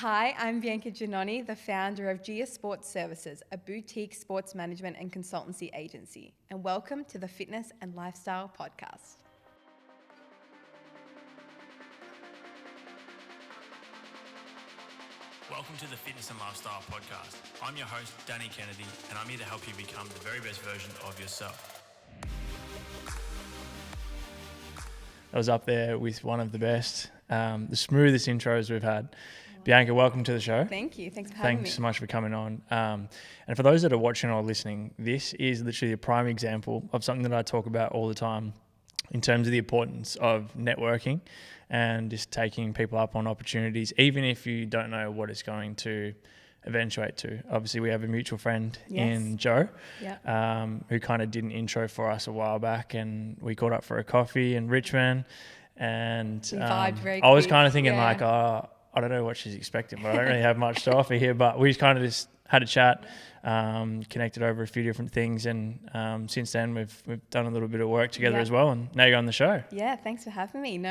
Hi, I'm Bianca Giannone, the founder of Gia Sports Services, a boutique sports management and consultancy agency. And welcome to the Fitness and Lifestyle Podcast. Welcome to the Fitness and Lifestyle Podcast. I'm your host, Danny Kennedy, and I'm here to help you become the very best version of yourself. I was up there with one of the best, the smoothest intros we've had. Bianca, welcome to the show. Thank you. Thanks for having me. Thanks so much for coming on. And for those that are watching or listening, this is literally a prime example of something that I talk about all the time in terms of the importance of networking and just taking people up on opportunities, even if you don't know what it's going to eventuate to. Obviously, we have a mutual friend in Joe, who kind of did an intro for us a while back, and we caught up for a coffee in Richmond. And we vibed very I was quick. kind of thinking I don't know what she's expecting, but I don't really have much to offer here. But we kind of just had a chat, connected over a few different things, and since then we've done a little bit of work together as well. And now you're on the show. Yeah, thanks for having me.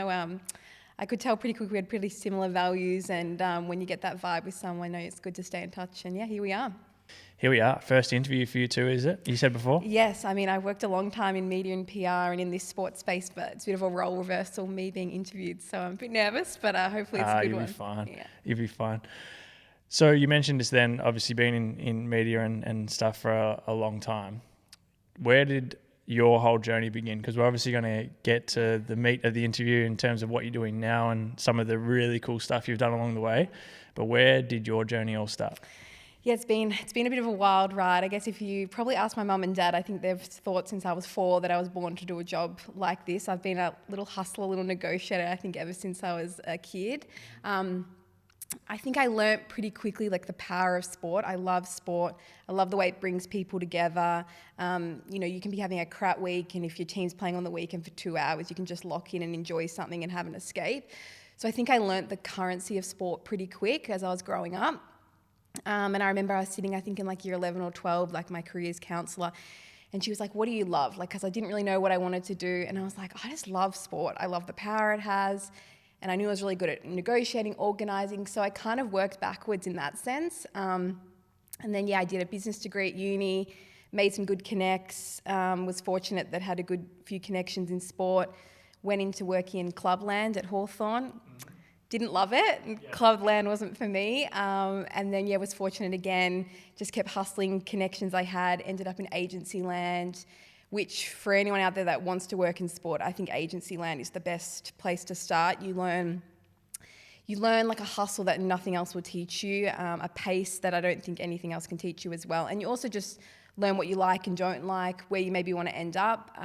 I could tell pretty quick we had pretty similar values, and when you get that vibe with someone, I know it's good to stay in touch. And here we are. Here we are. First interview for you too, is it? You said before? Yes. I mean, I worked a long time in media and PR and in this sports space, but it's a bit of a role reversal, me being interviewed. So I'm a bit nervous, but hopefully it's a good one. You'll be fine. Yeah. You'll be fine. So you mentioned this then, obviously being in media and stuff for a long time. Where did your whole journey begin? Because we're obviously going to get to the meat of the interview in terms of what you're doing now and some of the really cool stuff you've done along the way. But where did your journey all start? Yeah, it's been a bit of a wild ride. I guess if you probably ask my mum and dad, I think they've thought since I was 4 that I was born to do a job like this. I've been a little hustler, a little negotiator, I think, ever since I was a kid. I think I learnt pretty quickly the power of sport. I love sport. I love the way it brings people together. You can be having a crap week, and if your team's playing on the weekend for 2 hours, you can just lock in and enjoy something and have an escape. So I think I learnt the currency of sport pretty quick as I was growing up. And I remember I was sitting, I think in year 11 or 12, my careers counsellor, and she was like, what do you love? Because I didn't really know what I wanted to do. And I was like, I just love sport. I love the power it has. And I knew I was really good at negotiating, organising. So I kind of worked backwards in that sense. And then, I did a business degree at uni, made some good connects, was fortunate that had a good few connections in sport, went into working in Clubland at Hawthorn. Didn't love it. Yeah. Clubland wasn't for me. And then, was fortunate again, just kept hustling connections I had, ended up in agency land, which for anyone out there that wants to work in sport, I think agency land is the best place to start. You learn a hustle that nothing else will teach you, a pace that I don't think anything else can teach you as well. And you also just learn what you like and don't like, where you maybe want to end up.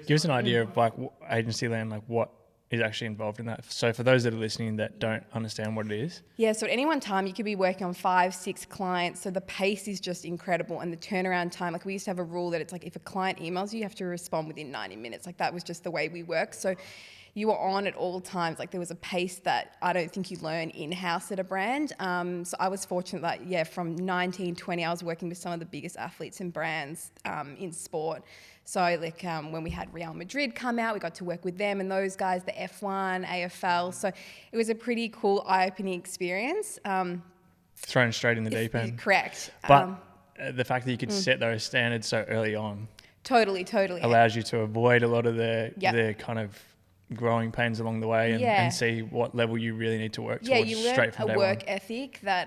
Give us an idea of agency land, what is actually involved in that. So for those that are listening that don't understand what it is. Yeah, so at any one time you could be working on 5, 6 clients. So the pace is just incredible, and the turnaround time, we used to have a rule that it's if a client emails you have to respond within 90 minutes. That was just the way we worked. So you were on at all times. There was a pace that I don't think you learn in-house at a brand. So I was fortunate that, from 19, 20, I was working with some of the biggest athletes and brands in sport. So when we had Real Madrid come out, we got to work with them and those guys, the F1, AFL. So it was a pretty cool, eye-opening experience. Thrown straight in the deep end. Correct. But the fact that you could set those standards so early on. Totally. Allows you to avoid a lot of the kind of growing pains along the way and see what level you really need to work towards you straight from day learn a work one. ethic that,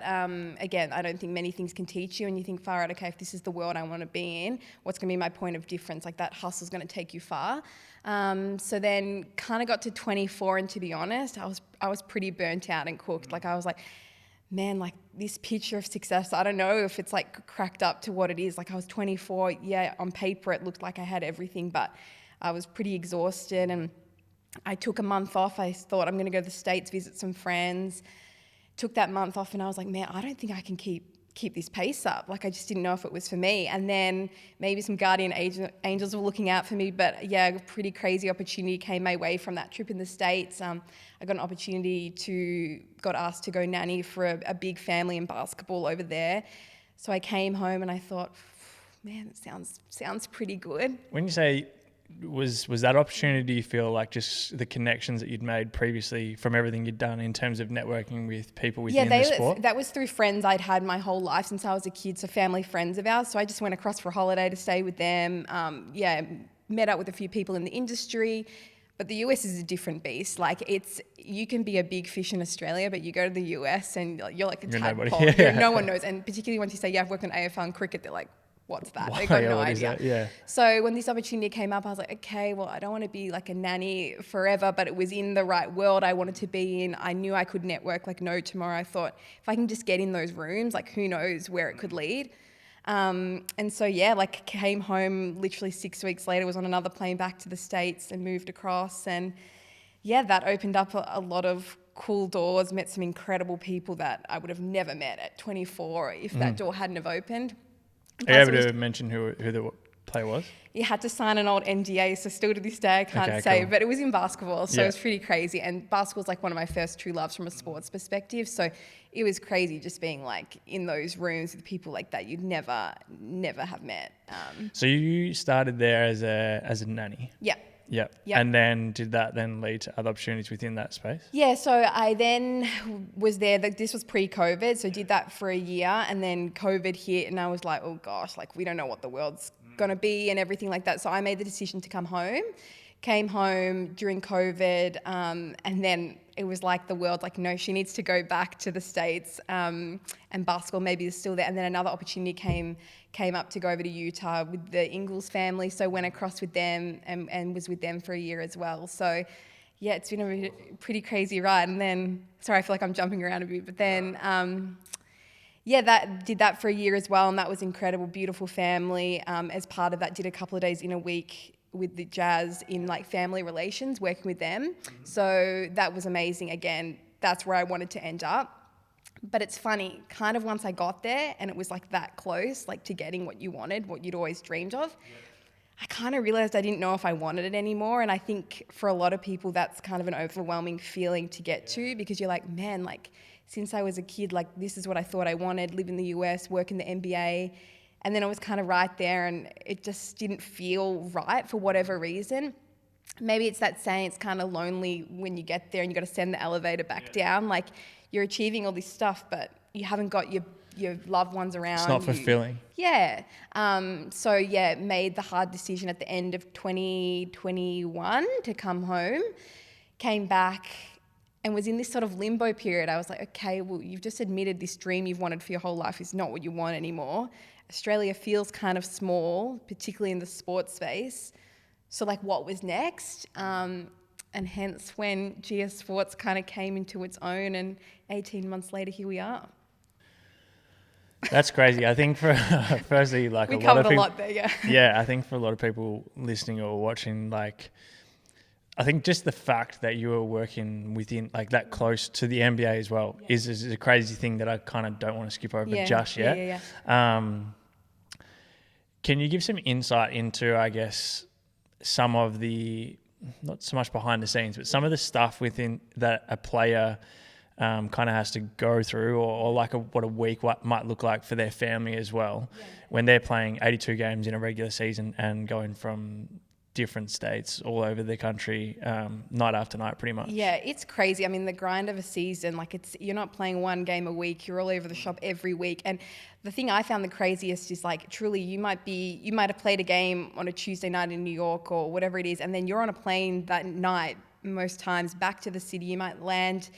again, I don't think many things can teach you, and you think, far out, okay, if this is the world I want to be in, what's going to be my point of difference? That hustle's going to take you far. So then kind of got to 24, and to be honest, I was pretty burnt out and cooked. I was like, man, this picture of success, I don't know if it's cracked up to what it is. I was 24, on paper it looked like I had everything, but I was pretty exhausted, and I took a month off. I thought I'm going to go to the States, visit some friends. Took that month off, and I was like, man, I don't think I can keep this pace up. I just didn't know if it was for me. And then maybe some guardian angels were looking out for me, but a pretty crazy opportunity came my way from that trip in the States. I got an opportunity got asked to go nanny for a big family in basketball over there. So I came home and I thought, man, it sounds pretty good. When you say was that opportunity, you feel like just the connections that you'd made previously from everything you'd done in terms of networking with people within the sport? That was through friends I'd had my whole life since I was a kid, so family friends of ours. So I just went across for a holiday to stay with them. Met up with a few people in the industry. But the US is a different beast. Like you can be a big fish in Australia, but you go to the US and you're like a tadpole. No one knows. And particularly once you say, I've worked on AFL and cricket, they're like, what's that? They got no idea. Yeah. So when this opportunity came up, I was like, okay, well, I don't want to be like a nanny forever, but it was in the right world I wanted to be in. I knew I could network like no tomorrow. I thought if I can just get in those rooms, like who knows where it could lead. Came home literally 6 weeks later, was on another plane back to the States and moved across. And that opened up a lot of cool doors, met some incredible people that I would have never met at 24 if that door hadn't have opened. Are you able to mention who the player was? You had to sign an old NDA, so still to this day I can't say, but it was in basketball, so it was pretty crazy. And basketball's like one of my first true loves from a sports perspective, so it was crazy just being like in those rooms with people like that you'd never have met. So you started there as a nanny? Yeah. Yeah. Yep. And then did that then lead to other opportunities within that space? Yeah, so I then was there, this was pre-COVID, so did that for a year, and then COVID hit and I was like, oh gosh, like we don't know what the world's going to be and everything like that. So I made the decision to come home, came home during COVID, and then it was like the world, like, no, she needs to go back to the States, and basketball maybe is still there. And then another opportunity came up to go over to Utah with the Ingles family. So went across with them and was with them for a year as well. So yeah, it's been a pretty crazy ride. And then, sorry, I feel like I'm jumping around a bit, but then, did that for a year as well. And that was incredible, beautiful family. As part of that, did a couple of days in a week with the Jazz in like family relations, working with them. So that was amazing. Again, that's where I wanted to end up. But it's funny, kind of once I got there and it was like that close, like to getting what you wanted, what you'd always dreamed of, I kind of realized I didn't know if I wanted it anymore. And I think for a lot of people, that's kind of an overwhelming feeling to get to, because you're like, man, like since I was a kid, like this is what I thought I wanted, live in the US, work in the NBA. And then I was kind of right there and it just didn't feel right for whatever reason. Maybe it's that saying, it's kind of lonely when you get there and you got to send the elevator back down. Like you're achieving all this stuff, but you haven't got your loved ones around. It's not fulfilling. Made the hard decision at the end of 2021 to come home, came back and was in this sort of limbo period. I was like, okay, well, you've just admitted this dream you've wanted for your whole life is not what you want anymore. Australia feels kind of small, particularly in the sports space. So like what was next? And hence when GS Sports kind of came into its own, and 18 months later, here we are. That's crazy. I think for firstly, like we a lot of people, there, yeah. Yeah, I think for a lot of people listening or watching, like, I think just the fact that you were working within like that close to the NBA as well is a crazy thing that I kind of don't want to skip over just yet. Yeah. Can you give some insight into, I guess, some of the, not so much behind the scenes, but some of the stuff within that a player kind of has to go through, or like what a week might look like for their family as well, when they're playing 82 games in a regular season and going from different states all over the country, night after night, pretty much. Yeah, it's crazy. I mean, the grind of a season, like you're not playing one game a week, you're all over the shop every week. And the thing I found the craziest is like, truly, you might have played a game on a Tuesday night in New York or whatever it is, and then you're on a plane that night, most times back to the city. You might land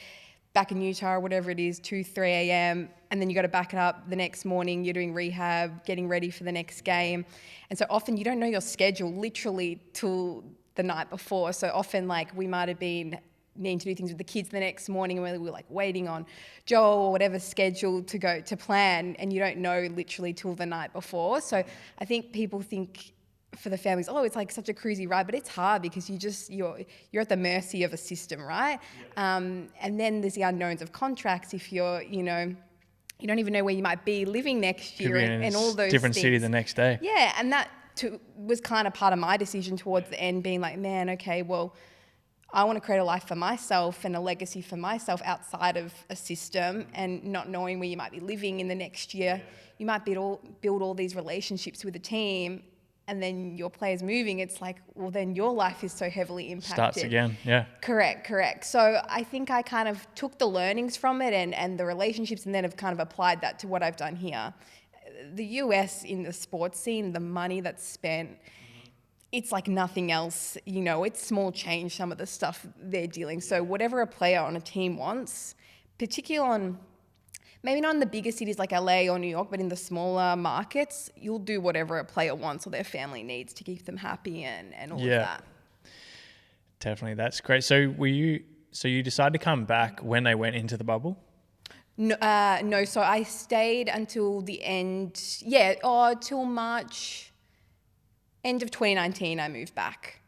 back in Utah or whatever it is, 2, 3 a.m. And then you got to back it up the next morning. You're doing rehab, getting ready for the next game. And so often you don't know your schedule literally till the night before. So often like we might have been needing to do things with the kids the next morning, and we were like waiting on Joe or whatever schedule to go to plan, and you don't know literally till the night before. So I think people think for the families, oh, it's like such a cruisy ride, but it's hard because you're at the mercy of a system, right? Yeah. And then there's the unknowns of contracts. If you're, you don't even know where you might be living next year, and all those different things. City the next day. Yeah, and that was kind of part of my decision towards the end, being like, man, okay, well, I want to create a life for myself and a legacy for myself outside of a system, and not knowing where you might be living in the next year. You might build all these relationships with a team, and then your player's moving, it's like, well, then your life is so heavily impacted. Starts again, yeah. Correct. So I think I kind of took the learnings from it and the relationships, and then have kind of applied that to what I've done here. The US in the sports scene, the money that's spent, it's like nothing else. You know, it's small change, some of the stuff they're dealing. So whatever a player on a team wants, particularly on, maybe not in the bigger cities like LA or New York, but in the smaller markets, you'll do whatever a player wants or their family needs to keep them happy and all of that. Definitely, that's great. So you decided to come back when they went into the bubble? No. So I stayed until the end, till March, end of 2019. I moved back.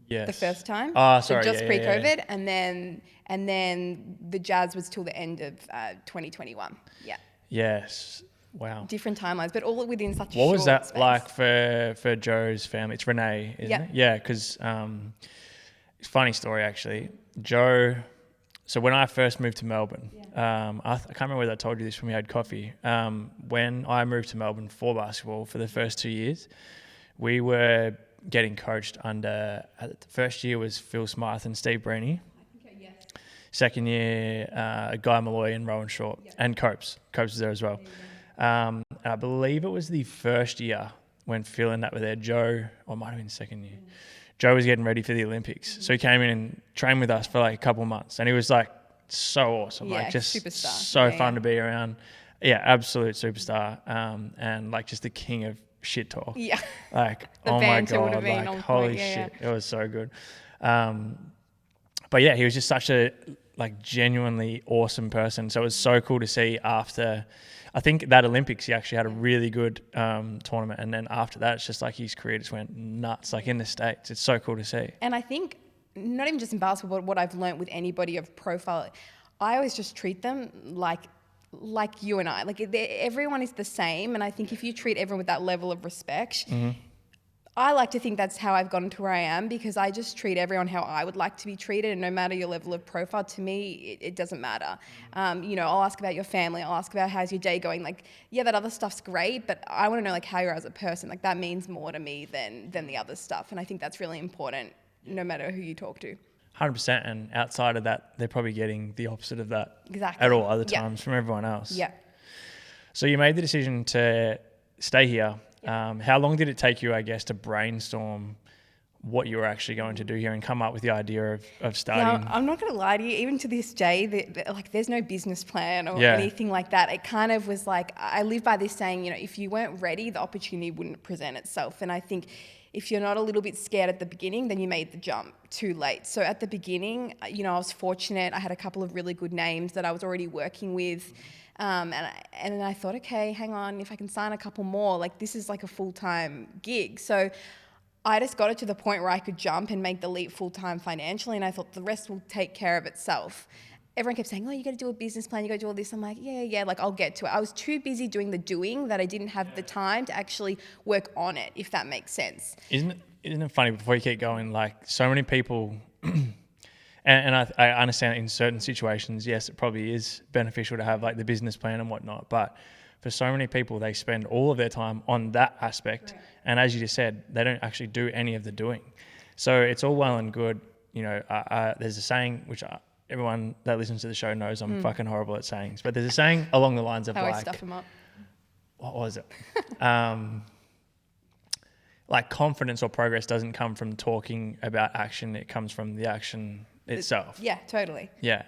Yes. The first time. Sorry. So just pre-COVID, yeah. and then the Jazz was till the end of 2021. Yeah. Yes. Wow. Different timelines, but all within such a What short was that space. like for Joe's family? It's Renee, isn't it? Yeah, because it's a funny story actually. Joe, so when I first moved to Melbourne, I can't remember whether I told you this when we had coffee. When I moved to Melbourne for basketball for the first 2 years, we were getting coached under, the first year was Phil Smythe and Steve Breeny. Yes. Second year, Guy Malloy and Rowan Short, and Copes. Copes was there as well. And I believe it was the first year when Phil and that were there. Joe, or it might have been the second year. Joe was getting ready for the Olympics. So he came in and trained with us for like a couple of months. And he was like so awesome. Yeah, like just superstar. so fun to be around. Yeah, absolute superstar. And like just the king of shit talk. Yeah. Like, The oh my banter would God, have been like on holy point. Yeah, shit. It was so good. But yeah, he was just such a like genuinely awesome person. So it was so cool to see after, I think that Olympics, he actually had a really good tournament. And then after that, it's just like his career just went nuts, like in the States. It's so cool to see. And I think, not even just in basketball, but what I've learned with anybody of profile, I always just treat them like you and I. Like everyone is the same. And I think if you treat everyone with that level of respect, I like to think that's how I've gotten to where I am, because I just treat everyone how I would like to be treated, and no matter your level of profile, to me, it doesn't matter. You know, I'll ask about your family, I'll ask about how's your day going. Like, yeah, that other stuff's great, but I want to know like how you're as a person. Like that means more to me than the other stuff, and I think that's really important, no matter who you talk to. 100%. And outside of that, they're probably getting the opposite of that Exactly. at all other times from everyone else. Yeah. So you made the decision to stay here. How long did it take you, I guess, to brainstorm what you were actually going to do here and come up with the idea of starting? Yeah, I'm not going to lie to you. Even to this day, like there's no business plan or anything like that. It kind of was like, I live by this saying, you know, if you weren't ready, the opportunity wouldn't present itself. And I think if you're not a little bit scared at the beginning, then you made the jump too late. So at the beginning, you know, I was fortunate. I had a couple of really good names that I was already working with. And then I thought, okay, hang on, if I can sign a couple more, like this is like a full-time gig. So I just got it to the point where I could jump and make the leap full-time financially, and I thought the rest will take care of itself. Everyone kept saying, oh, you got to do a business plan, you got to do all this. I'm like, yeah, like I'll get to it. I was too busy doing the doing that I didn't have the time to actually work on it, if that makes sense. Isn't it funny, before you keep going, like so many people... And I understand in certain situations, yes, it probably is beneficial to have like the business plan and whatnot. But for so many people, they spend all of their time on that aspect. Right. And as you just said, they don't actually do any of the doing. So it's all well and good. You know, there's a saying, which everyone that listens to the show knows I'm fucking horrible at sayings. But there's a saying along the lines of how like... I stuff them up. What was it? Like confidence or progress doesn't come from talking about action. It comes from the action itself. Yeah, totally. Yeah.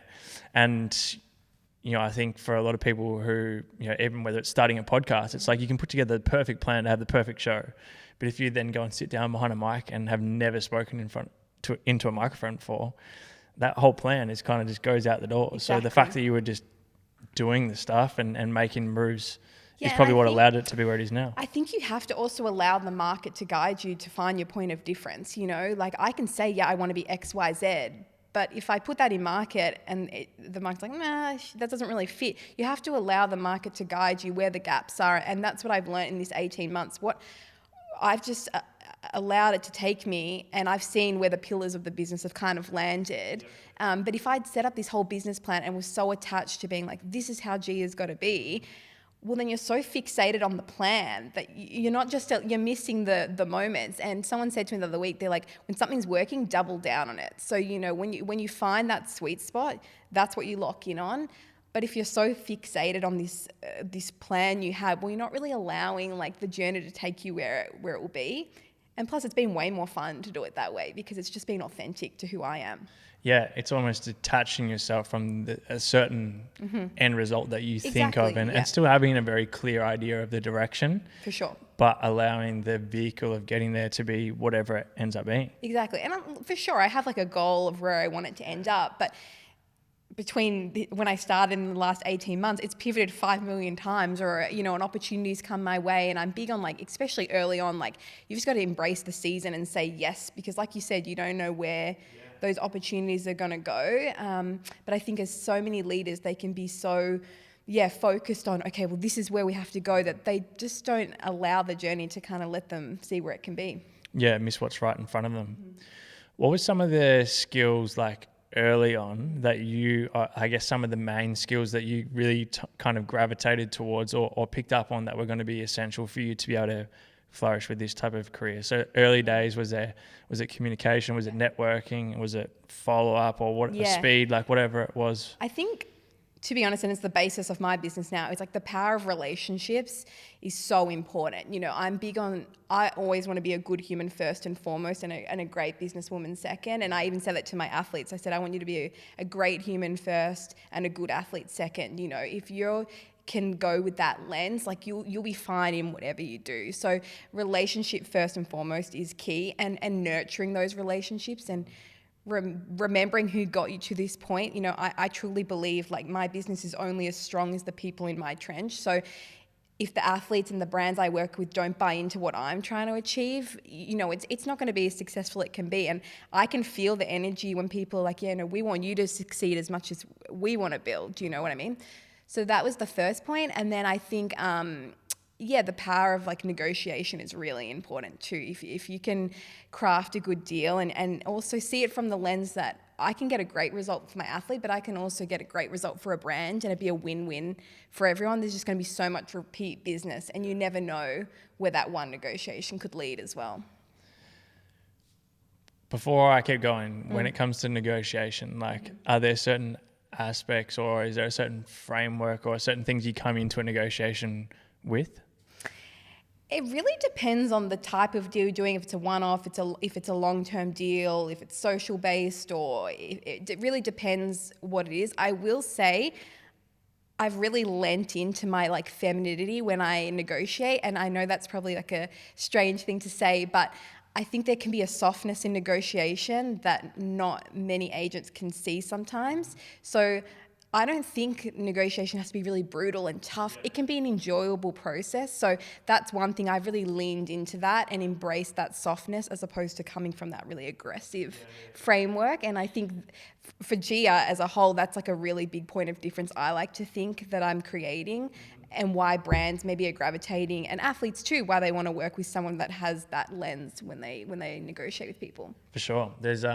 And, you know, I think for a lot of people who, you know, even whether it's starting a podcast, it's like you can put together the perfect plan to have the perfect show. But if you then go and sit down behind a mic and have never spoken into a microphone before, that whole plan is kind of just goes out the door. Exactly. So the fact that you were just doing the stuff and making moves is probably what allowed it to be where it is now. I think you have to also allow the market to guide you to find your point of difference. You know, like I can say, yeah, I want to be X, Y, Z. But if I put that in market and the market's like, nah, that doesn't really fit, you have to allow the market to guide you where the gaps are. And that's what I've learned in this 18 months. What I've just allowed it to take me, and I've seen where the pillars of the business have kind of landed. But if I'd set up this whole business plan and was so attached to being like, this is how G has got to be, well, then you're so fixated on the plan that you're not just, you're missing the moments. And someone said to me the other week, they're like, when something's working, double down on it. So, you know, when you find that sweet spot, that's what you lock in on. But if you're so fixated on this plan you have, well, you're not really allowing like the journey to take you where it will be. And plus, it's been way more fun to do it that way because it's just been authentic to who I am. Yeah, it's almost detaching yourself from a certain end result that you think of, and still having a very clear idea of the direction. For sure. But allowing the vehicle of getting there to be whatever it ends up being. Exactly. And for sure, I have like a goal of where I want it to end up. But between when I started in the last 18 months, it's pivoted 5 million times, or, you know, an opportunity's come my way. And I'm big on like, especially early on, like you've just got to embrace the season and say yes, because like you said, you don't know where those opportunities are going to go. But I think as so many leaders, they can be so, focused on, okay, well, this is where we have to go, that they just don't allow the journey to kind of let them see where it can be. Yeah, miss what's right in front of them. What were some of the skills like early on that you, I guess some of the main skills that you really kind of gravitated towards or picked up on that were going to be essential for you to be able to flourish with this type of career? So early days, was it communication, was it networking, was it follow up, or speed, like whatever it was? I think, to be honest, and it's the basis of my business now, it's like the power of relationships is so important. You know, I'm big on, I always want to be a good human first and foremost, and a great businesswoman second. And I even said that to my athletes. I said, I want you to be a great human first and a good athlete second. You know, if you can go with that lens, like you'll be fine in whatever you do. So relationship first and foremost is key, and nurturing those relationships and remembering who got you to this point. You know, I truly believe like my business is only as strong as the people in my trench. So if the athletes and the brands I work with don't buy into what I'm trying to achieve, you know, it's not going to be as successful as it can be. And I can feel the energy when people are like, yeah, no, we want you to succeed as much as we want to build. Do you know what I mean? So that was the first point. And then I think, the power of like negotiation is really important too. If you can craft a good deal and also see it from the lens that I can get a great result for my athlete, but I can also get a great result for a brand, and it'd be a win-win for everyone. There's just going to be so much repeat business, and you never know where that one negotiation could lead as well. Before I keep going, when it comes to negotiation, like are there certain aspects, or is there a certain framework or certain things you come into a negotiation with? It really depends on the type of deal you're doing. If it's a one-off, if it's a long-term deal, if it's social-based, or it really depends what it is. I will say I've really lent into my like femininity when I negotiate, and I know that's probably like a strange thing to say, but I think there can be a softness in negotiation that not many agents can see sometimes. So I don't think negotiation has to be really brutal and tough. It can be an enjoyable process. So that's one thing. I've really leaned into that and embraced that softness as opposed to coming from that really aggressive framework. And I think for Gia as a whole, that's like a really big point of difference I like to think that I'm creating, and why brands maybe are gravitating, and athletes too, why they want to work with someone that has that lens when they negotiate with people. For sure. There's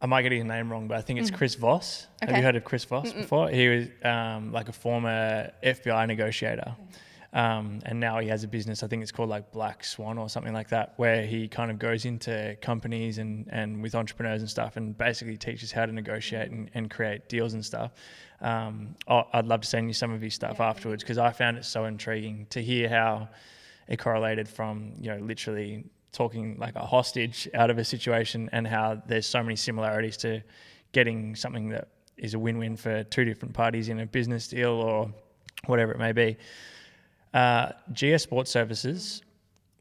I might get his name wrong, but I think it's Chris Voss. Okay. Have you heard of Chris Voss before? He was like a former FBI negotiator. And now he has a business, I think it's called like Black Swan or something like that, where he kind of goes into companies and with entrepreneurs and stuff, and basically teaches how to negotiate and create deals and stuff. I'd love to send you some of his stuff afterwards, because I found it so intriguing to hear how it correlated from, you know, literally talking like a hostage out of a situation, and how there's so many similarities to getting something that is a win-win for two different parties in a business deal or whatever it may be. GS Sports Services,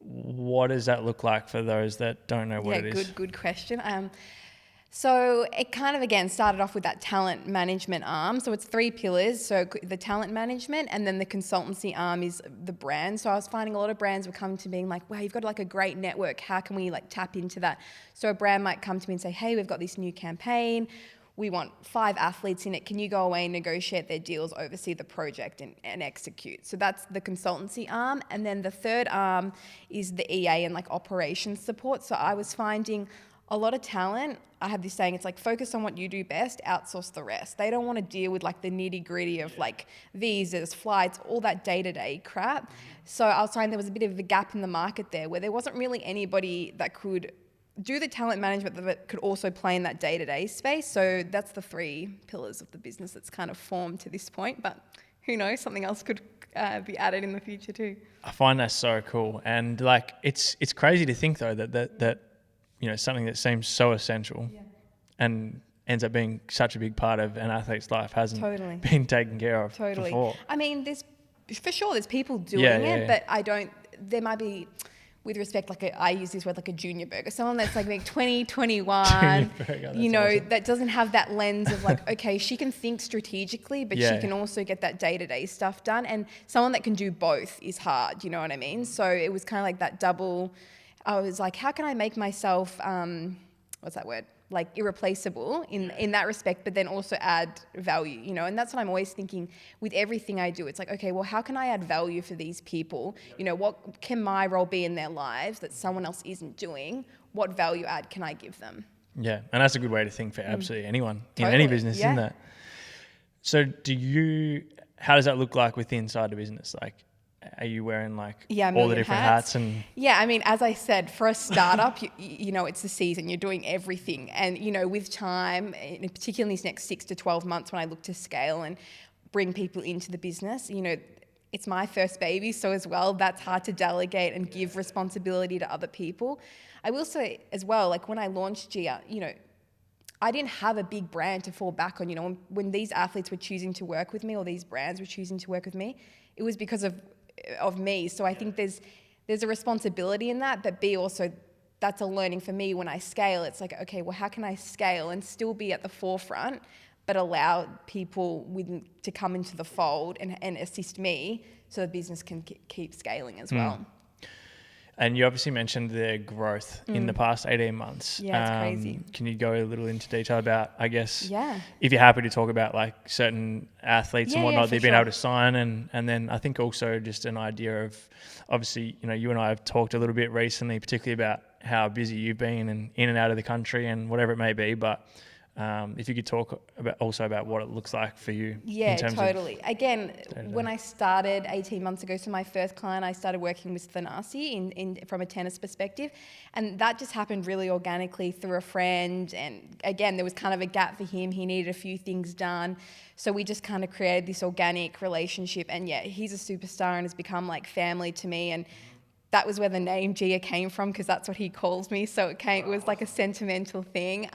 what does that look like for those that don't know what it is? Good question. So it kind of, again, started off with that talent management arm. So it's 3 pillars. So the talent management, and then the consultancy arm is the brand. So I was finding a lot of brands were coming to me being like, wow, you've got like a great network. How can we like tap into that? So a brand might come to me and say, hey, we've got this new campaign. We want 5 athletes in it. Can you go away and negotiate their deals, oversee the project and execute? So that's the consultancy arm. And then the third arm is the EA and like operations support. So I was finding a lot of talent, I have this saying, it's like focus on what you do best, outsource the rest. They don't want to deal with like the nitty gritty of like visas, flights, all that day-to-day crap. So I was finding there was a bit of a gap in the market there where there wasn't really anybody that could do the talent management that could also play in that day-to-day space. So that's the 3 pillars of the business that's kind of formed to this point. But who knows, something else could be added in the future too. I find that so cool. And like, it's crazy to think though that something that seems so essential and ends up being such a big part of an athlete's life hasn't been taken care of before. I mean, there's people doing it, but there might be, with respect, I use this word like a junior burger, someone that's like 20, 21, awesome. That doesn't have that lens of like, okay, she can think strategically, but she can also get that day-to-day stuff done. And someone that can do both is hard, you know what I mean? So it was kind of like that double. I was like, how can I make myself, what's that word? Like irreplaceable in that respect, but then also add value, and that's what I'm always thinking with everything I do. It's like, okay, well, how can I add value for these people? What can my role be in their lives that someone else isn't doing? What value add can I give them? Yeah, and that's a good way to think for absolutely anyone in any business, isn't that? So how does that look like with inside the business? Like, are you wearing like all the different hats? And I mean, as I said, for a startup, it's the season, you're doing everything. And, with time, particularly in these next 6 to 12 months when I look to scale and bring people into the business, it's my first baby. So as well, that's hard to delegate and give responsibility to other people. I will say as well, like when I launched Gia, I didn't have a big brand to fall back on. When these athletes were choosing to work with me or these brands were choosing to work with me, it was because of me. So I think there's a responsibility in that, but B, also that's a learning for me when I scale. It's like, okay, well, how can I scale and still be at the forefront, but allow people to come into the fold and assist me so the business can keep scaling as well. And you obviously mentioned the growth in the past 18 months. Yeah, it's crazy. Can you go a little into detail about, I guess, if you're happy to talk about like certain athletes and whatnot that you've been able to sign, and then I think also just an idea of, obviously, you and I have talked a little bit recently, particularly about how busy you've been and in and out of the country and whatever it may be, but if you could talk about what it looks like for you. Yeah, totally. Again, when I started 18 months ago, so my first client, I started working with Thanasi from a tennis perspective. And that just happened really organically through a friend. And again, there was kind of a gap for him. He needed a few things done. So we just kind of created this organic relationship. And he's a superstar and has become like family to me. And that was where the name Gia came from, because that's what he calls me. So it was like a sentimental thing.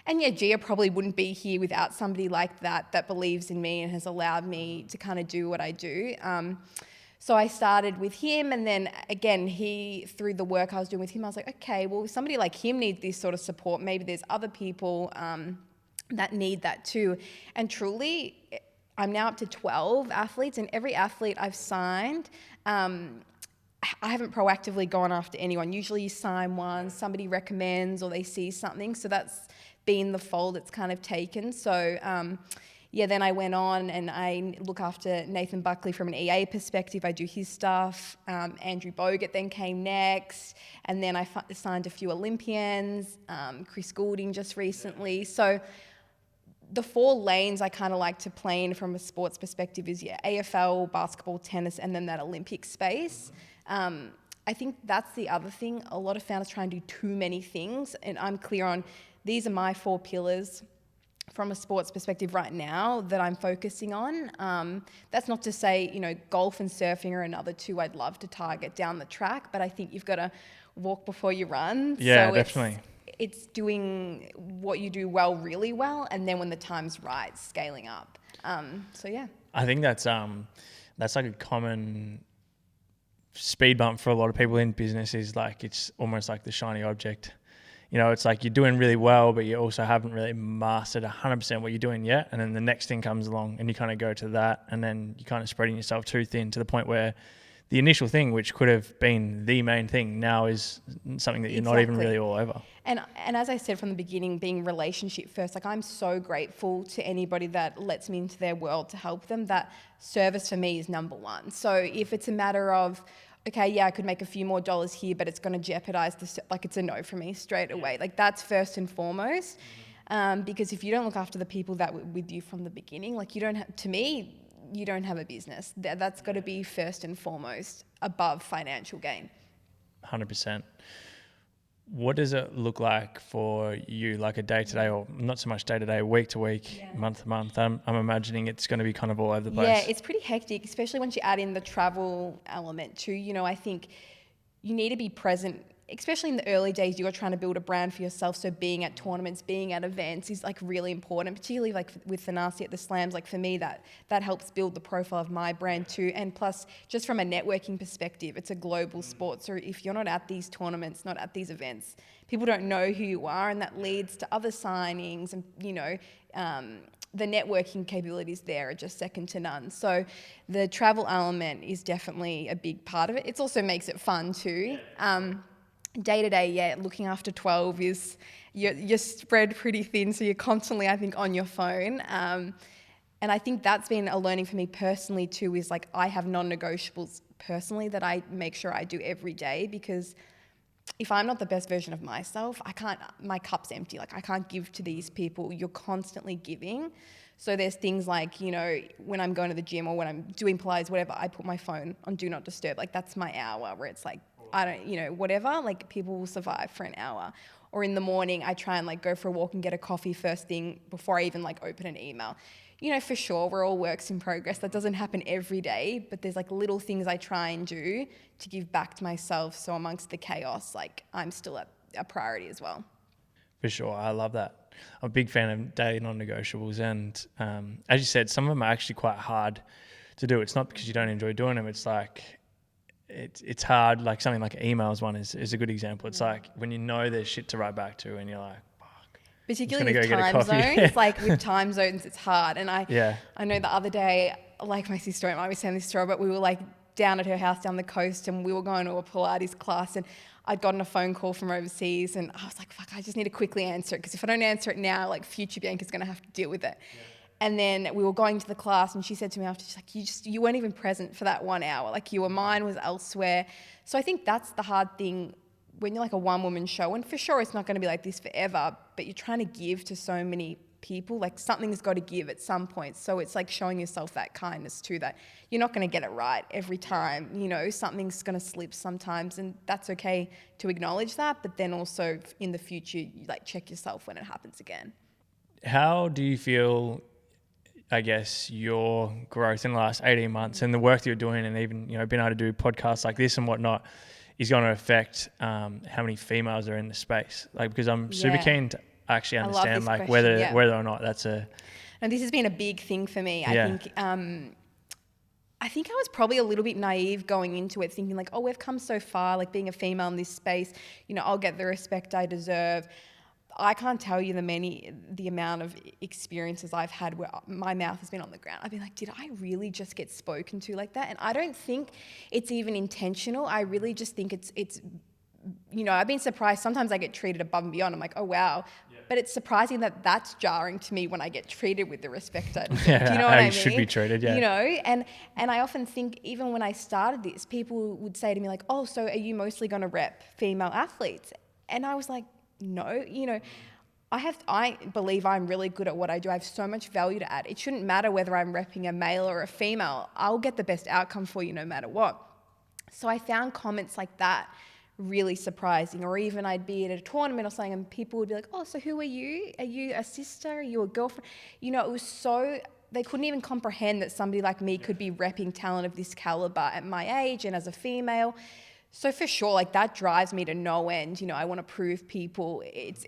And Gia probably wouldn't be here without somebody like that believes in me and has allowed me to kind of do what I do. So I started with him, and then again, through the work I was doing with him, I was like, okay, well, if somebody like him needs this sort of support, maybe there's other people that need that too. And truly, I'm now up to 12 athletes, and every athlete I've signed, I haven't proactively gone after anyone. Usually you sign one, somebody recommends or they see something. So that's been the fold it's kind of taken. So then I went on and I look after Nathan Buckley from an EA perspective. I do his stuff. Andrew Bogut then came next. And then I signed a few Olympians, Chris Goulding just recently. So the 4 lanes I kind of like to play in from a sports perspective is AFL, basketball, tennis, and then that Olympic space. I think that's the other thing. A lot of founders try and do too many things, and I'm clear on these are my 4 pillars from a sports perspective right now that I'm focusing on. That's not to say, golf and surfing are another 2 I'd love to target down the track, but I think you've got to walk before you run. Yeah, so definitely. It's doing what you do well, really well, and then when the time's right, scaling up. I think that's like a common speed bump for a lot of people in business, is like it's almost like the shiny object. It's like you're doing really well, but you also haven't really mastered 100% what you're doing yet. And then the next thing comes along and you kind of go to that, and then you're kind of spreading yourself too thin to the point where the initial thing, which could have been the main thing, now is something that you're not even really all over. And as I said from the beginning, being relationship first, like I'm so grateful to anybody that lets me into their world to help them. That service for me is number one. So if it's a matter of, okay, yeah, I could make a few more dollars here, but it's going to jeopardize like it's a no for me straight away. Like that's first and foremost. Because if you don't look after the people that were with you from the beginning, like to me, you don't have a business. That's got to be first and foremost above financial gain. 100%. What does it look like for you, like a day-to-day, or not so much day-to-day, week-to-week, month-to-month? I'm imagining it's going to be kind of all over the place. Yeah, it's pretty hectic, especially once you add in the travel element too. You know, I think you need to be present, especially in the early days. You're trying to build a brand for yourself, so being at tournaments, being at events is like really important, particularly like with Thanasi at the slams. Like for me, that helps build the profile of my brand too. And plus, just from a networking perspective, it's a global sport, so if you're not at these tournaments, not at these events, people don't know who you are, and that leads to other signings, and you know, the networking capabilities there are just second to none. So the travel element is definitely a big part of it. It also makes it fun too. Day to day, looking after 12 is, you're spread pretty thin, so you're constantly, I think, on your phone. And I think that's been a learning for me personally too, is like I have non-negotiables personally that I make sure I do every day, because if I'm not the best version of myself, my cup's empty. Like I can't give to these people. You're constantly giving. So there's things like, you know, when I'm going to the gym or when I'm doing Pilates, whatever, I put my phone on do not disturb. Like that's my hour where it's like, I don't, you know, whatever, like people will survive for an hour. Or in the morning, I try and like go for a walk and get a coffee first thing before I even like open an email. You know, for sure, we're all works in progress. That doesn't happen every day, but there's like little things I try and do to give back to myself. So amongst the chaos, like I'm still a priority as well. For sure. I love that. I'm a big fan of daily non-negotiables. And as you said, some of them are actually quite hard to do. It's not because you don't enjoy doing them. It's like, it's hard. Like something like emails one is a good example. It's like when you know there's shit to write back to and you're like, particularly with time zones, like with time zones, it's hard. And I know the other day, like my sister won't mind me saying this story, but we were like down at her house down the coast and we were going to a Pilates class and I'd gotten a phone call from overseas and I was like, fuck, I just need to quickly answer it, because if I don't answer it now, like future Bianca's going to have to deal with it. Yeah. And then we were going to the class and she said to me after, she's like, you weren't even present for that 1 hour. Like your mind was elsewhere. So I think that's the hard thing when you're like a one-woman show, and for sure it's not going to be like this forever, but you're trying to give to so many people, like something's got to give at some point. So it's like showing yourself that kindness too, that you're not going to get it right every time, you know, something's going to slip sometimes, and that's okay to acknowledge that, but then also in the future, you like check yourself when it happens again. How do you feel, I guess, your growth in the last 18 months and the work that you're doing, and even, you know, being able to do podcasts like this and whatnot, is going to affect how many females are in the space? Like, because I'm super keen to actually understand like question, whether or not that's a... And this has been a big thing for me. I think I was probably a little bit naive going into it, thinking like, oh, we've come so far, like being a female in this space, you know, I'll get the respect I deserve. I can't tell you the amount of experiences I've had where my mouth has been on the ground. I've been like, did I really just get spoken to like that? And I don't think it's even intentional. I really just think it's you know, I've been surprised. Sometimes I get treated above and beyond. I'm like, oh, wow. Yeah. But it's surprising that that's jarring to me when I get treated with the respect I deserve. Yeah, do you know what I mean? Should be treated, yeah. You know, and I often think even when I started this, people would say to me like, oh, so are you mostly going to rep female athletes? And I was like, no, you know, I believe I'm really good at what I do. I have so much value to add. It shouldn't matter whether I'm repping a male or a female. I'll get the best outcome for you no matter what. So I found comments like that really surprising. Or even I'd be at a tournament or something and people would be like, oh, so who are you? Are you a sister? Are you a girlfriend? You know, it was so, they couldn't even comprehend that somebody like me could be repping talent of this caliber at my age and as a female. So for sure, like that drives me to no end. You know, I want to prove people, it's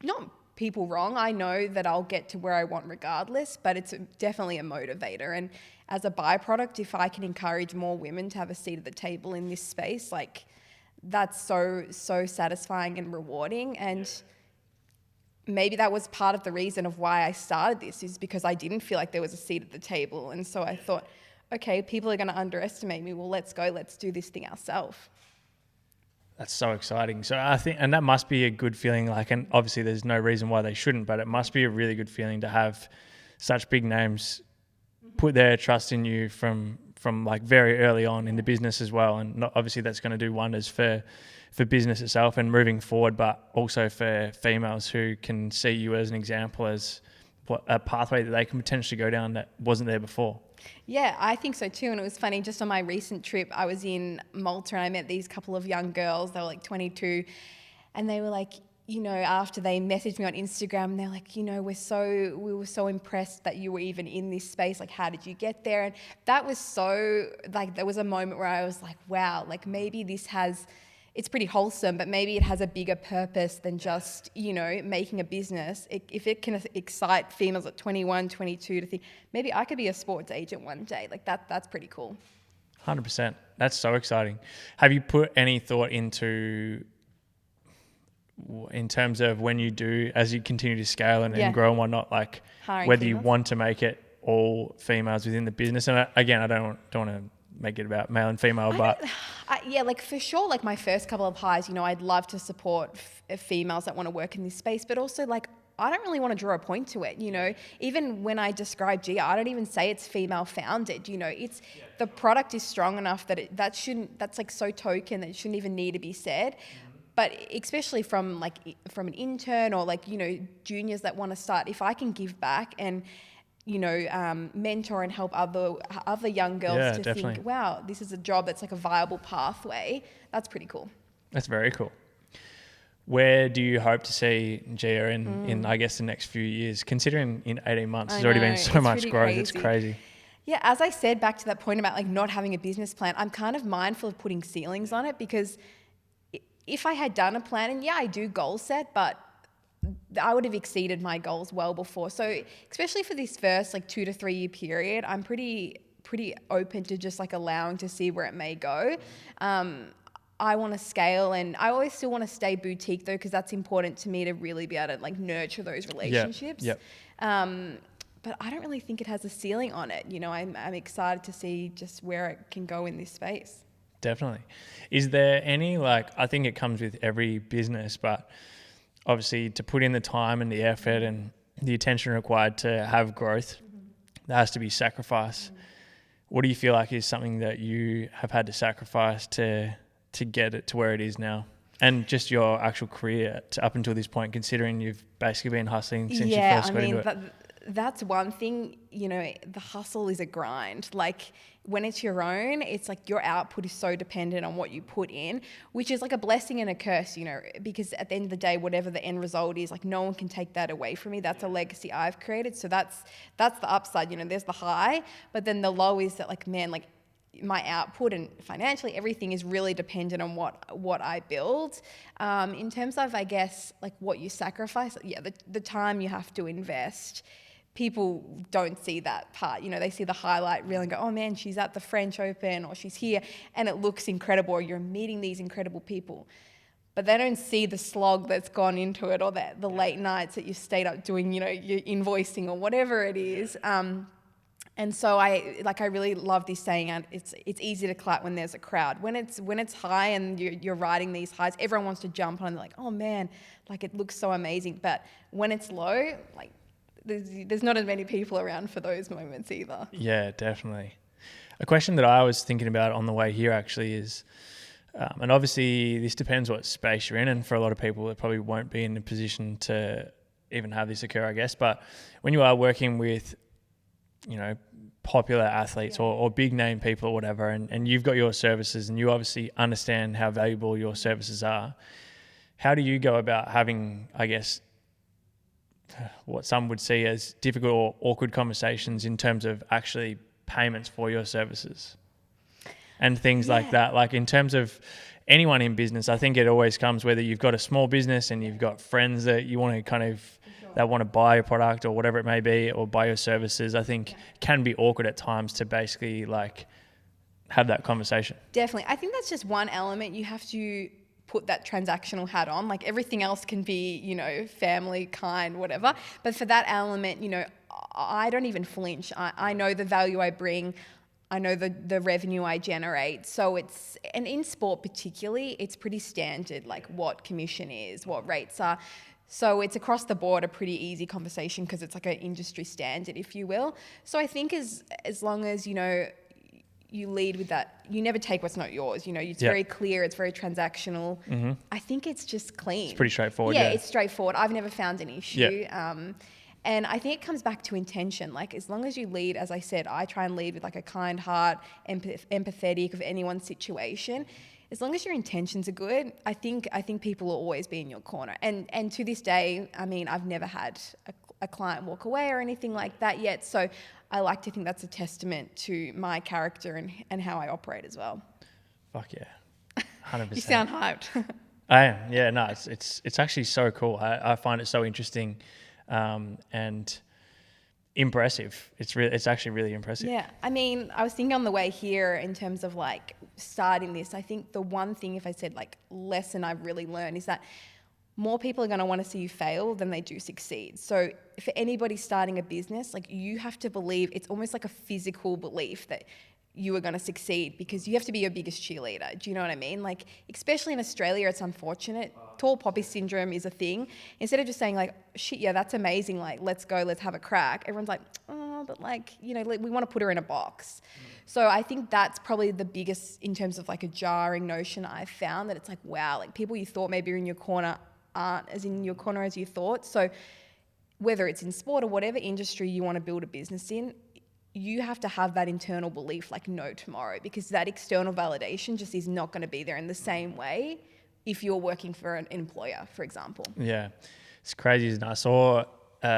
not people wrong. I know that I'll get to where I want regardless, but it's definitely a motivator. And as a byproduct, if I can encourage more women to have a seat at the table in this space, like that's so satisfying and rewarding. And maybe that was part of the reason of why I started this, is because I didn't feel like there was a seat at the table. And so I thought, okay, people are going to underestimate me. Well, let's go. Let's do this thing ourselves. That's so exciting. So I think, and that must be a good feeling, like, and obviously there's no reason why they shouldn't, but it must be a really good feeling to have such big names put their trust in you from from like very early on in the business as well. And obviously that's going to do wonders for business itself and moving forward, but also for females who can see you as an example, as a pathway that they can potentially go down that wasn't there before. Yeah, I think so too. And it was funny, just on my recent trip, I was in Malta and I met these couple of young girls. They were like 22 and they were like, after they messaged me on Instagram, they're like, we were so impressed that you were even in this space. Like, how did you get there? And that was so, like, there was a moment where I was like, wow, like maybe it's pretty wholesome, but maybe it has a bigger purpose than just, making a business. If it can excite females at 21, 22 to think, maybe I could be a sports agent one day, like that's pretty cool. 100%. That's so exciting. Have you put any thought into, in terms of when you do, as you continue to scale and grow and whatnot, like hiring whether females? You want to make it all females within the business? And again, I don't want to make it about male and female, but like for sure, like my first couple of hires, I'd love to support females that want to work in this space, but also like I don't really want to draw a point to it. Even when I describe Gia, I don't even say it's female founded. It's the product is strong enough that that's like so token that it shouldn't even need to be said. But especially from an intern or juniors that want to start, if I can give back and mentor and help other young girls to definitely think, wow, this is a job that's like a viable pathway. That's pretty cool. That's very cool. Where do you hope to see Gia in I guess the next few years? Considering in 18 months there's already been so much growth. Crazy. It's crazy. Yeah, as I said, back to that point about like not having a business plan, I'm kind of mindful of putting ceilings on it, because if I had done a plan, and I do goal set, but I would have exceeded my goals well before. So especially for this first 2 to 3 year period, I'm pretty open to just allowing to see where it may go. I want to scale, and I always still want to stay boutique though, because that's important to me to really be able to nurture those relationships. Yep. But I don't really think it has a ceiling on it. I'm excited to see just where it can go in this space. Definitely. Is there any, I think it comes with every business, but obviously to put in the time and the effort and the attention required to have growth, there has to be sacrifice. What do you feel like is something that you have had to sacrifice to get it to where it is now? And just your actual career up until this point, considering you've basically been hustling since you first got into it. That's one thing, the hustle is a grind. When it's your own, it's your output is so dependent on what you put in, which is a blessing and a curse, because at the end of the day, whatever the end result is, no one can take that away from me. That's a legacy I've created. So that's the upside, there's the high, but then the low is that my output and financially everything is really dependent on what I build. In terms of, I guess, what you sacrifice, the time you have to invest. People don't see that part. They see the highlight reel and go, oh man, she's at the French Open or she's here and it looks incredible, or you're meeting these incredible people. But they don't see the slog that's gone into it, or the late nights that you stayed up doing, your invoicing or whatever it is. And so I really love this saying, it's easy to clap when there's a crowd. When it's high and you're riding these highs, everyone wants to jump on and they're like, oh man, it looks so amazing. But when it's low, there's not as many people around for those moments either. Yeah, definitely. A question that I was thinking about on the way here actually is, and obviously this depends what space you're in, and for a lot of people it probably won't be in a position to even have this occur, I guess. But when you are working with, popular athletes or big name people or whatever, and you've got your services and you obviously understand how valuable your services are, how do you go about having, I guess, what some would see as difficult or awkward conversations in terms of actually payments for your services and things like that? In terms of anyone in business, I think it always comes, whether you've got a small business and you've got friends that you want to that want to buy your product or whatever it may be, or buy your services, I think can be awkward at times to basically have that conversation. Definitely. I think that's just one element. You have to put that transactional hat on. Everything else can be, family, kind, whatever. But for that element, I don't even flinch. I know the value I bring. I know the revenue I generate. So and in sport particularly, it's pretty standard, what commission is, what rates are. So it's across the board a pretty easy conversation, because it's an industry standard, if you will. So I think as long as, you lead with that. You never take what's not yours. You know, it's very clear. It's very transactional. I think it's just clean. It's pretty straightforward. Yeah, it's straightforward. I've never found an issue. Yeah. And I think it comes back to intention. Like, as long as you lead, as I said, I try and lead with like a kind heart, empathetic of anyone's situation. As long as your intentions are good, I think people will always be in your corner. And to this day, I mean, I've never had a client walk away or anything like that yet. So I like to think that's a testament to my character and how I operate as well. Fuck yeah, 100%. You sound hyped. I am. Yeah, no, it's actually so cool. I find it so interesting, and impressive. It's actually really impressive. Yeah, I mean, I was thinking on the way here in terms of like starting this, I think the one thing, if I said like lesson I've really learned, is that more people are going to want to see you fail than they do succeed. So for anybody starting a business, like, you have to believe, it's almost like a physical belief that you are going to succeed, because you have to be your biggest cheerleader. Do you know what I mean? Like, especially in Australia, it's unfortunate. Tall poppy syndrome is a thing. Instead of just saying like, shit, yeah, that's amazing, like, let's go, let's have a crack, everyone's like, oh, but like, you know, like, we want to put her in a box. So I think that's probably the biggest, in terms of like a jarring notion I've found, that it's like, wow, like, people you thought maybe are in your corner aren't as in your corner as you thought. So whether it's in sport or whatever industry you want to build a business in, you have to have that internal belief, like, no tomorrow, because that external validation just is not going to be there in the same way if you're working for an employer, for example. Yeah, it's crazy, isn't it? I saw, might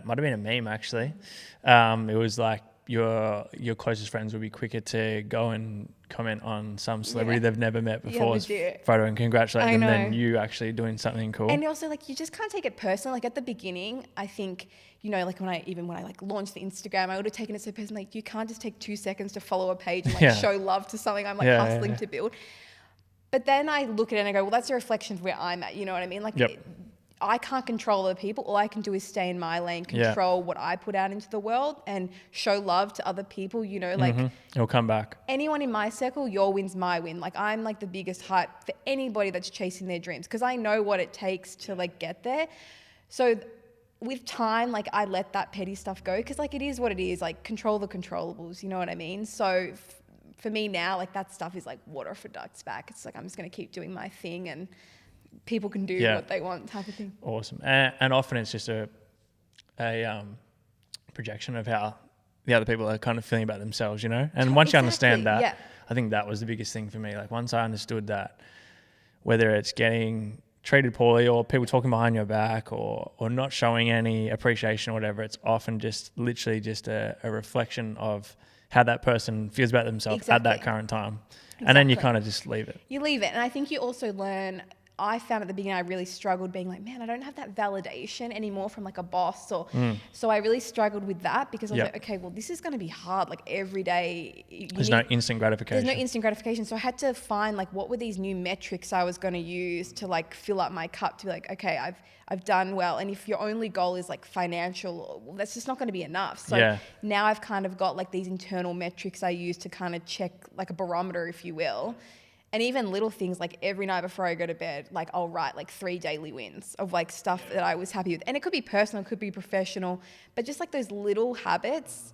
have been a meme actually. It was like your closest friends would be quicker to go and comment on some celebrity they've never met before's photo and congratulate them than you actually doing something cool. And also, like, you just can't take it personally. Like, at the beginning, I think, you know, like when I like launched the Instagram, I would have taken it so personally. Like, you can't just take 2 seconds to follow a page and like show love to something I'm like hustling to build. But then I look at it and I go, well, that's a reflection of where I'm at. You know what I mean? Like, I can't control other people. All I can do is stay in my lane, control what I put out into the world, and show love to other people. You know, like, it'll come back. Anyone in my circle, your win's my win. Like, I'm like the biggest hype for anybody that's chasing their dreams, because I know what it takes to like get there. So with time, like, I let that petty stuff go, because like, it is what it is. Like, control the controllables. You know what I mean? So for me now, like, that stuff is like water off a duck's back. It's like, I'm just going to keep doing my thing, and people can do what they want, type of thing. Awesome. And often it's just a projection of how the other people are kind of feeling about themselves, you know? And once you understand that, I think that was the biggest thing for me. Like, once I understood that, whether it's getting treated poorly or people talking behind your back or not showing any appreciation or whatever, it's often just literally just a reflection of how that person feels about themselves at that current time. And then you kind of just leave it. You leave it. And I think you also learn, I found at the beginning I really struggled being like, man, I don't have that validation anymore from like a boss, or so I really struggled with that, because I was like, okay, well, this is going to be hard. Like, every day there's no instant gratification. There's no instant gratification. So I had to find like, what were these new metrics I was going to use to like fill up my cup, to be like, okay, I've done well. And if your only goal is like financial, well, that's just not going to be enough. So now I've kind of got like these internal metrics I use to kind of check, like a barometer, if you will. And even little things, like every night before I go to bed, like, I'll write like 3 daily wins of like stuff that I was happy with. And it could be personal, it could be professional, but just like those little habits,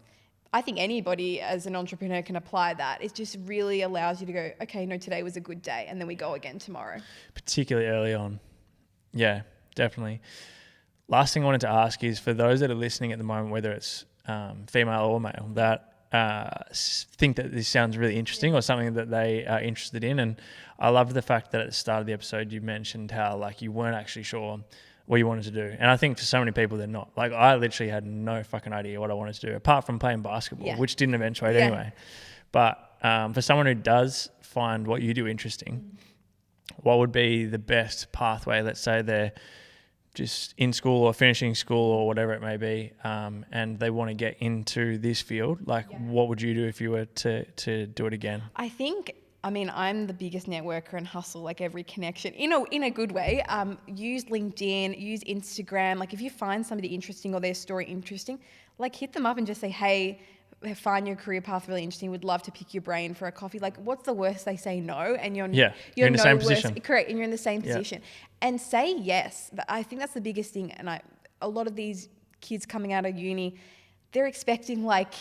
I think anybody as an entrepreneur can apply that. It just really allows you to go, okay, no, today was a good day, and then we go again tomorrow. Particularly early on. Yeah, definitely. Last thing I wanted to ask is, for those that are listening at the moment, whether it's female or male, that think that this sounds really interesting or something that they are interested in. And I love the fact that at the start of the episode you mentioned how like you weren't actually sure what you wanted to do. And I think for so many people they're not. Like, I literally had no fucking idea what I wanted to do, apart from playing basketball, which didn't eventuate anyway. But for someone who does find what you do interesting, what would be the best pathway? Let's say they're just in school or finishing school or whatever it may be, and they want to get into this field. Like, what would you do if you were to do it again? I think, I mean, I'm the biggest networker and hustle like every connection in a good way. Use LinkedIn, use Instagram. Like, if you find somebody interesting or their story interesting, like, hit them up and just say, hey, I find your career path really interesting, would love to pick your brain for a coffee. Like, what's the worst they say no, and you're in the same position. Correct, and you're in the same position. And say yes. I think that's the biggest thing. And a lot of these kids coming out of uni, they're expecting like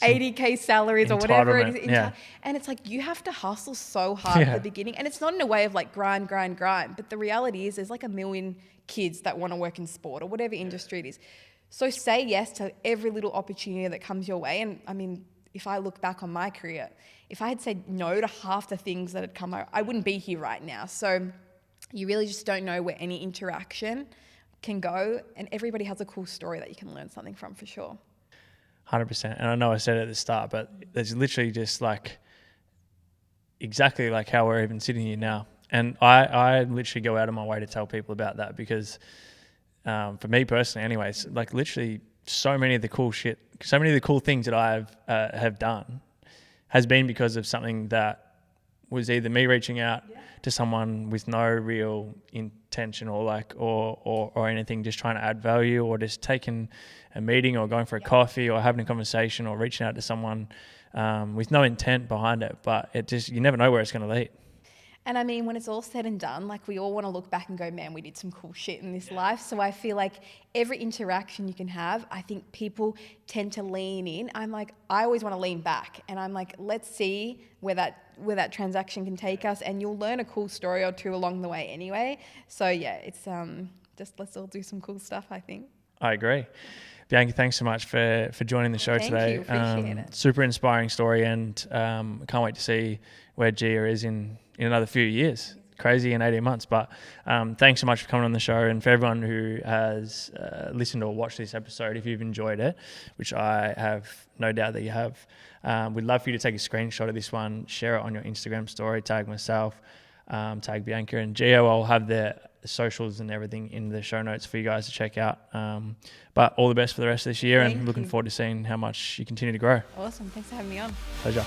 80K salaries or whatever it is. Yeah. And it's like, you have to hustle so hard at the beginning. And it's not in a way of like grind. But the reality is there's like 1 million kids that want to work in sport or whatever industry it is. So say yes to every little opportunity that comes your way. And I mean, if I look back on my career, if I had said no to half the things that had come out, I wouldn't be here right now. So you really just don't know where any interaction can go. And everybody has a cool story that you can learn something from for sure. 100%. And I know I said it at the start, but there's literally just like exactly like how we're even sitting here now. And I literally go out of my way to tell people about that because for me personally anyways, like literally so many of the cool things that I've have done has been because of something that was either me reaching out to someone with no real intention or anything, just trying to add value, or just taking a meeting or going for a coffee or having a conversation or reaching out to someone with no intent behind it. But it just, you never know where it's going to lead. And I mean, when it's all said and done, like we all want to look back and go, man, we did some cool shit in this life. So I feel like every interaction you can have, I think people tend to lean in. I'm like, I always want to lean back, and I'm like, let's see where that transaction can take us, and you'll learn a cool story or two along the way anyway. So yeah, it's just let's all do some cool stuff, I think. I agree. Bianca, thanks so much for joining the show today. Thank you, appreciate it. Super inspiring story, and can't wait to see where Gia is in another few years. Crazy in 18 months. But thanks so much for coming on the show, and for everyone who has listened or watched this episode, if you've enjoyed it, which I have no doubt that you have, we'd love for you to take a screenshot of this one, share it on your Instagram story, tag myself, tag Bianca and Gio. I'll have their socials and everything in the show notes for you guys to check out. But all the best for the rest of this year. Thank you. Looking forward to seeing how much you continue to grow. Awesome. Thanks for having me on. Pleasure.